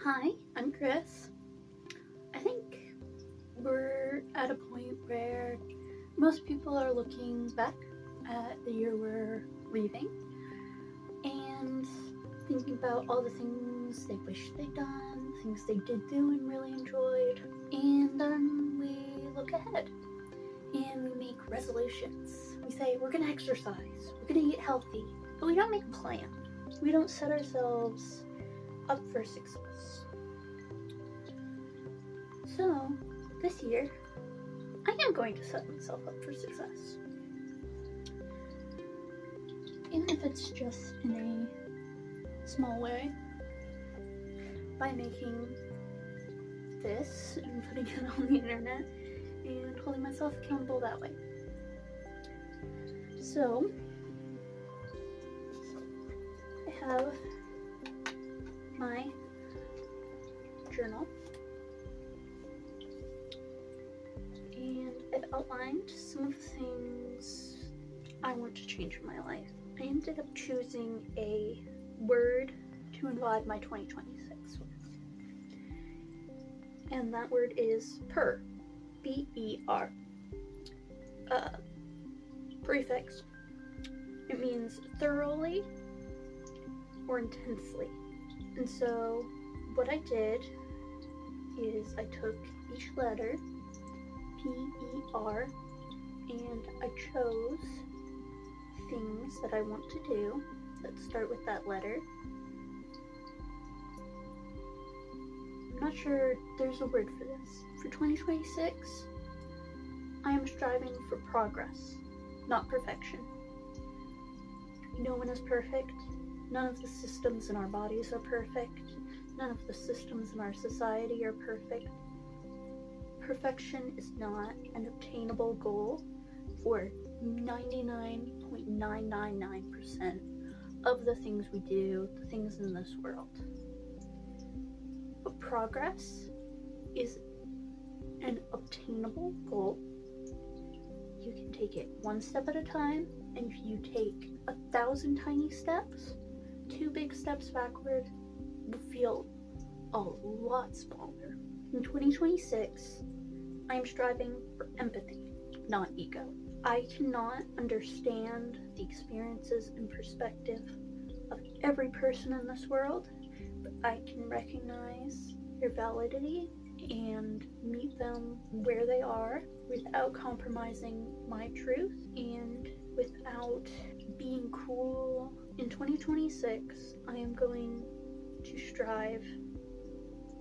Hi, I'm Chris. I think we're at a point where most people are looking back at the year we're leaving and thinking about all the things they wish they'd done, things they did do and really enjoyed, and then we look ahead and we make resolutions. We say we're gonna exercise, we're gonna eat healthy, but we don't make a plan. We don't set ourselves up for success. So, this year, I am going to set myself up for success. Even if it's just in a small way, by making this and putting it on the internet and holding myself accountable that way. So, I have my journal, and I've outlined some of the things I want to change in my life. I ended up choosing a word to invite my 2026 with, and that word is per, B-E-R. Prefix. It means thoroughly or intensely. And so what I did is I took each letter, P-E-R, and I chose things that I want to do that start with that letter. I'm not sure there's a word for this. For 2026, I am striving for progress, not perfection. No one is perfect. None of the systems in our bodies are perfect. None of the systems in our society are perfect. Perfection is not an obtainable goal for 99.999% of the things we do, the things in this world. But progress is an obtainable goal. You can take it one step at a time, and if you take 1,000 tiny steps, 2 big steps backward will feel a lot smaller. In 2026, I am striving for empathy, not ego. I cannot understand the experiences and perspective of every person in this world, but I can recognize their validity and meet them where they are without compromising my truth and without being cruel. In 2026, I am going to strive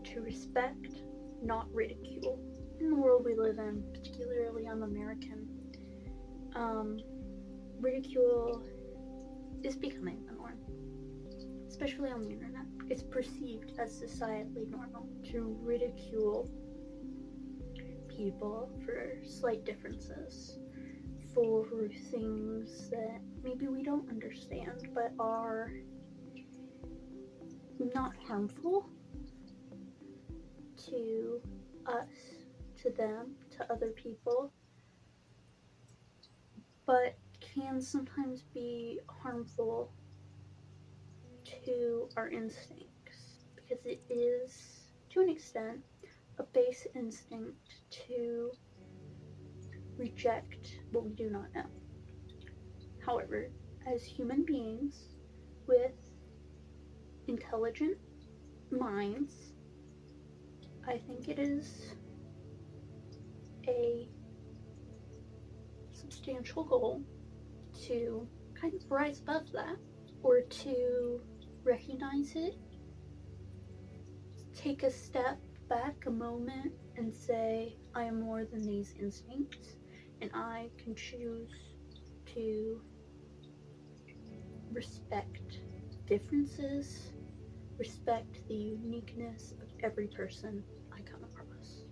to respect, not ridicule. In the world we live in, particularly I'm American, ridicule is becoming the norm, especially on the internet. It's perceived as societally normal to ridicule people for slight differences, for things that maybe we don't understand but are not harmful to us, to them, to other people, but can sometimes be harmful to our instincts, because it is, to an extent, a base instinct to reject what we do not know. However, as human beings with intelligent minds, I think it is a substantial goal to kind of rise above that, or to recognize it, take a step back a moment and say, I am more than these instincts, and I can choose to respect differences, respect the uniqueness of every person I come across.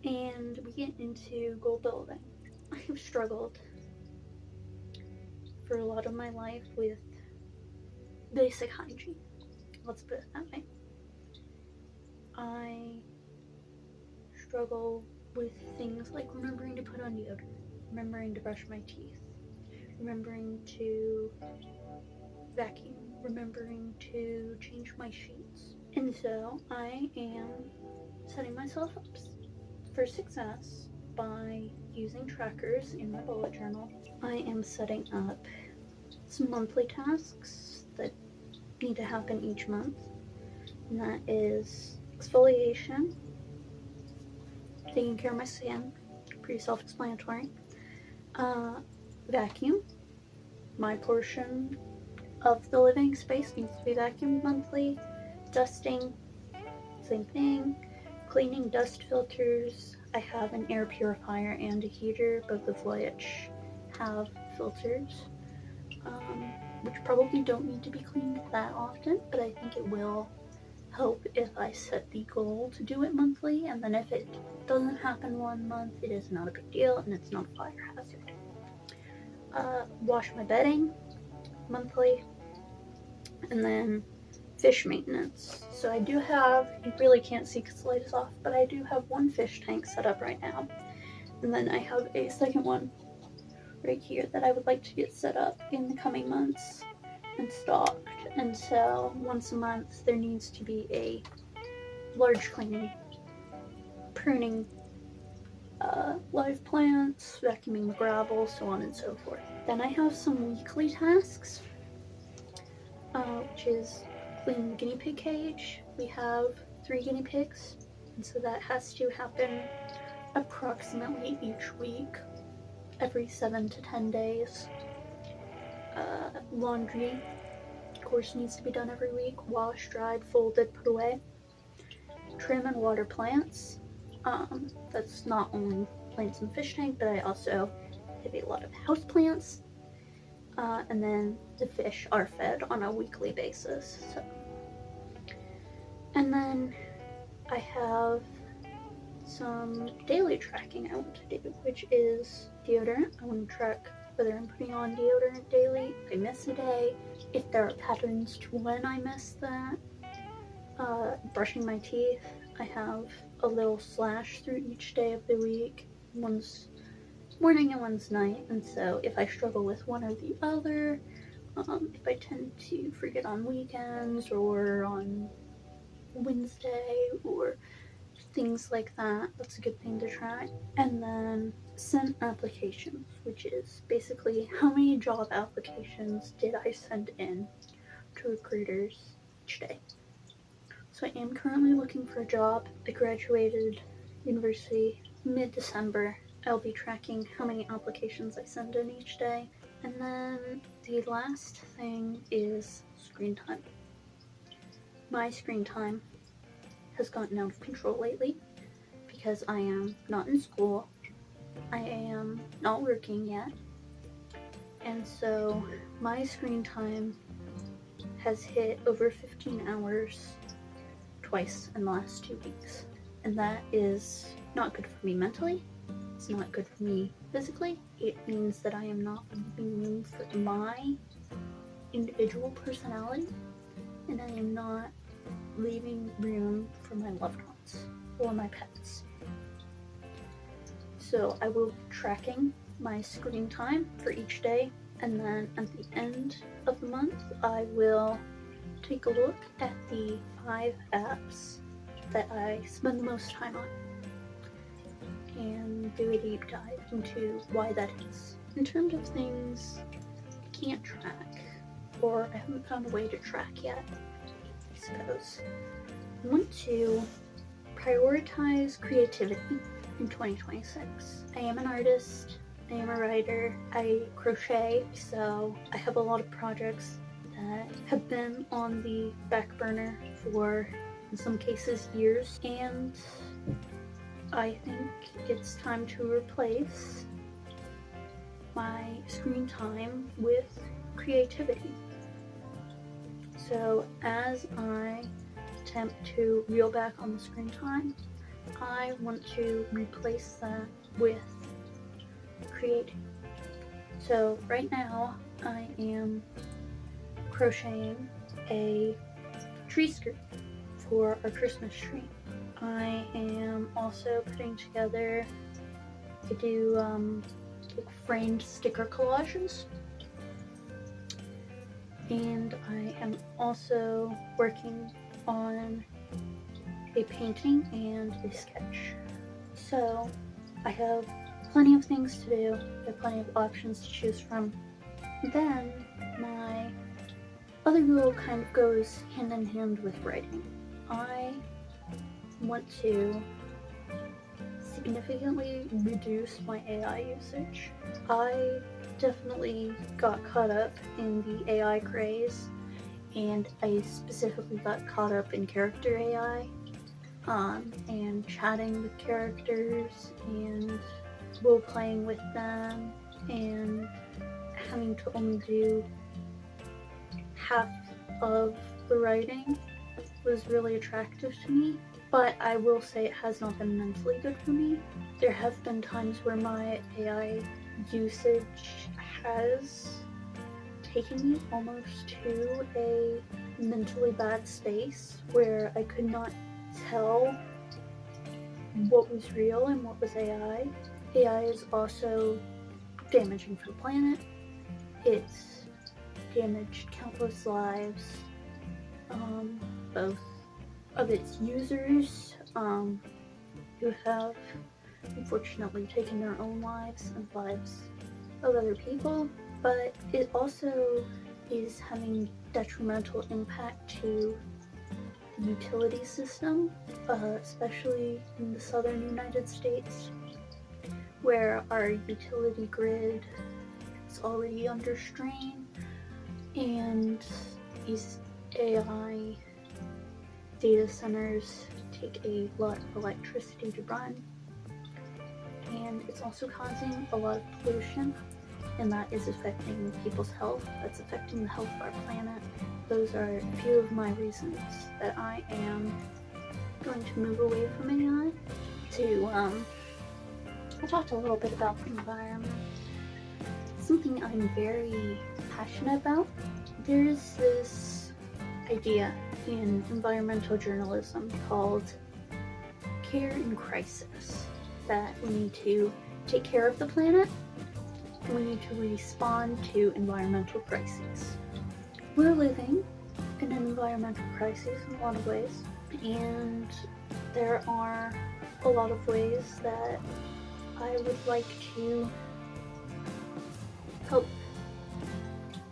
And we get into goal building. I have struggled for a lot of my life with basic hygiene. Let's put it that way. I struggle with things like remembering to put on deodorant, remembering to brush my teeth, remembering to vacuum, remembering to change my sheets, And so I am setting myself up for success by using trackers in my bullet journal. I am setting up some monthly tasks that need to happen each month, and that is exfoliation, taking care of my skin, pretty self-explanatory, vacuum. My portion of the living space needs to be vacuumed monthly. Dusting, same thing. Cleaning dust filters. I have an air purifier and a heater, both of which have filters, which probably don't need to be cleaned that often, but I think it will help if I set the goal to do it monthly, and then if it doesn't happen one month, it is not a big deal and it's not a fire hazard. Wash my bedding monthly, and then fish maintenance. So I do have, you really can't see because the light is off, but I do have one fish tank set up right now, and then I have a second one right here that I would like to get set up in the coming months and stocked. And so once a month there needs to be a large cleaning, pruning live plants, vacuuming the gravel, so on and so forth. Then I have some weekly tasks, which is cleaning the guinea pig cage. We have 3 guinea pigs, and so that has to happen approximately each week, every 7 to 10 days. Laundry, of course, needs to be done every week. Washed, dried, folded, put away. Trim and water plants. That's not only plants in the fish tank, but I also have a lot of house plants. And then the fish are fed on a weekly basis. So. And then I have some daily tracking I want to do, which is deodorant. I want to track whether I'm putting on deodorant daily, if I miss a day, if there are patterns to when I miss that. Brushing my teeth, I have a little slash through each day of the week. One's morning and one's night, and so if I struggle with one or the other, if I tend to forget on weekends or on Wednesday or things like that, that's a good thing to track. And then sent applications, which is basically how many job applications did I send in to recruiters each day. So I am currently looking for a job. I graduated university mid-December. I'll be tracking how many applications I send in each day. And then the last thing is screen time. My screen time has gotten out of control lately because I am not in school. I am not working yet. And so my screen time has hit over 15 hours twice in the last 2 weeks. And that is not good for me mentally. It's not good for me physically. It means that I am not leaving room for my individual personality, and I am not leaving room for my loved ones or my pets. So I will be tracking my screen time for each day, and then at the end of the month I will take a look at the 5 apps that I spend the most time on and do a deep dive into why that is. In terms of things I can't track, or I haven't found a way to track yet, I suppose, I want to prioritize creativity in 2026. I am an artist, I am a writer, I crochet, so I have a lot of projects that have been on the back burner for, in some cases, years, and I think it's time to replace my screen time with creativity. So as I attempt to reel back on the screen time, I want to replace that with creating. So right now I am crocheting a tree skirt for our Christmas tree. I am also putting together, I do like framed sticker collages, and I am also working on a painting, and a sketch. So I have plenty of things to do, I have plenty of options to choose from. Then my other goal kind of goes hand in hand with writing. I want to significantly reduce my AI usage. I definitely got caught up in the AI craze, and I specifically got caught up in character AI, and chatting with characters and role playing with them, and having to only do half of the writing was really attractive to me. But I will say it has not been mentally good for me. There have been times where my AI usage has taken me almost to a mentally bad space where I could not tell what was real and what was AI. AI is also damaging for the planet. It's damaged countless lives, both of its users, who have unfortunately taken their own lives and lives of other people, but it also is having detrimental impact to the utility system, especially in the southern United States, where our utility grid is already under strain, and these AI data centers take a lot of electricity to run, and it's also causing a lot of pollution, and that is affecting people's health. That's affecting the health of our planet. Those are a few of my reasons that I am going to move away from AI to, I talked a little bit about the environment. Something I'm very passionate about. There's this idea in environmental journalism called care in crisis, that we need to take care of the planet and we need to respond to environmental crises. We're living in an environmental crisis in a lot of ways, and there are a lot of ways that I would like to help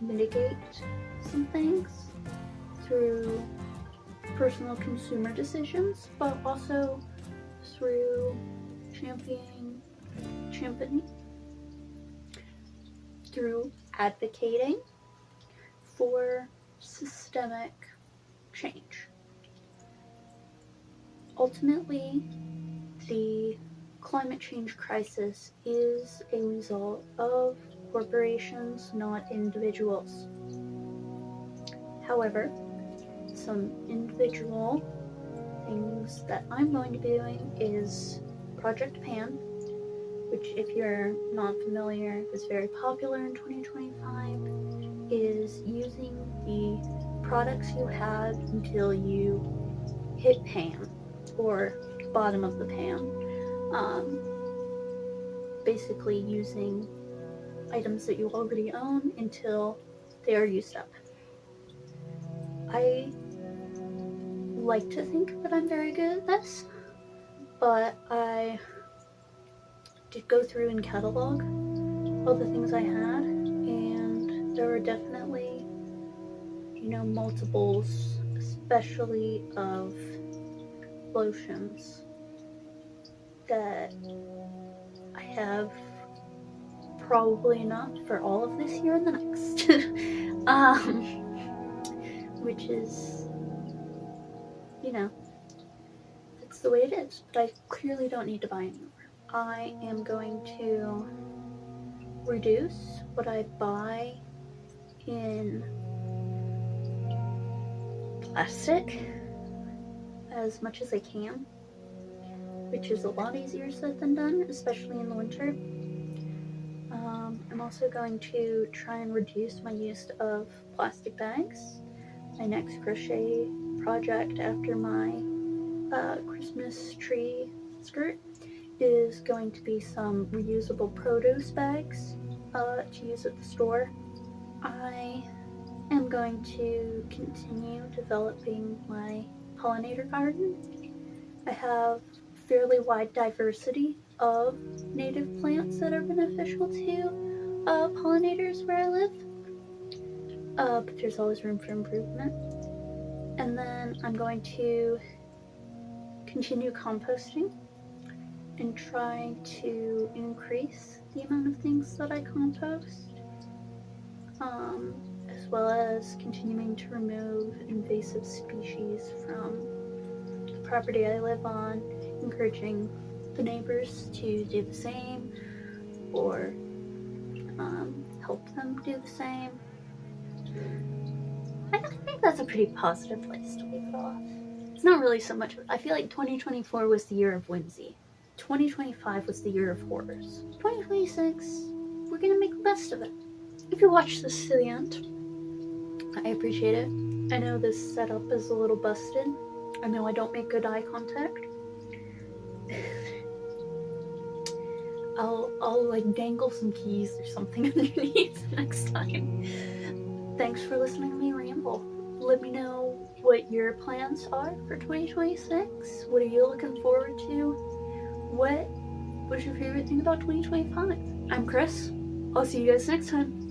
mitigate some things through personal consumer decisions, but also through championing, through advocating for systemic change. Ultimately, the climate change crisis is a result of corporations, not individuals. However, some individual things that I'm going to be doing is Project Pan, which, if you're not familiar, was very popular in 2025, is using the products you had until you hit pan, or bottom of the pan. Basically using items that you already own until they are used up. I like to think that I'm very good at this, but I did go through and catalog all the things I had, and there were definitely, multiples, especially of lotions, that I have probably enough for all of this year and the next. Which is, that's the way it is, but I clearly don't need to buy anymore. I am going to reduce what I buy in plastic as much as I can, which is a lot easier said than done, especially in the winter. I'm also going to try and reduce my use of plastic bags. My next crochet project after my Christmas tree skirt is going to be some reusable produce bags to use at the store. I am going to continue developing my pollinator garden. I have fairly wide diversity of native plants that are beneficial to pollinators where I live, but there's always room for improvement. And then I'm going to continue composting and try to increase the amount of things that I compost, as well as continuing to remove invasive species from the property I live on, encouraging the neighbors to do the same or help them do the same. I think that's a pretty positive place to leave it off. It's not really so much. I feel like 2024 was the year of whimsy. 2025 was the year of horrors. 2026, we're gonna make the best of it. If you watch this to the end, I appreciate it. I know this setup is a little busted. I know I don't make good eye contact. I'll like dangle some keys or something underneath next time. Thanks for listening to me ramble. Let me know what your plans are for 2026. What are you looking forward to? What was your favorite thing about 2025? I'm Chris. I'll see you guys next time.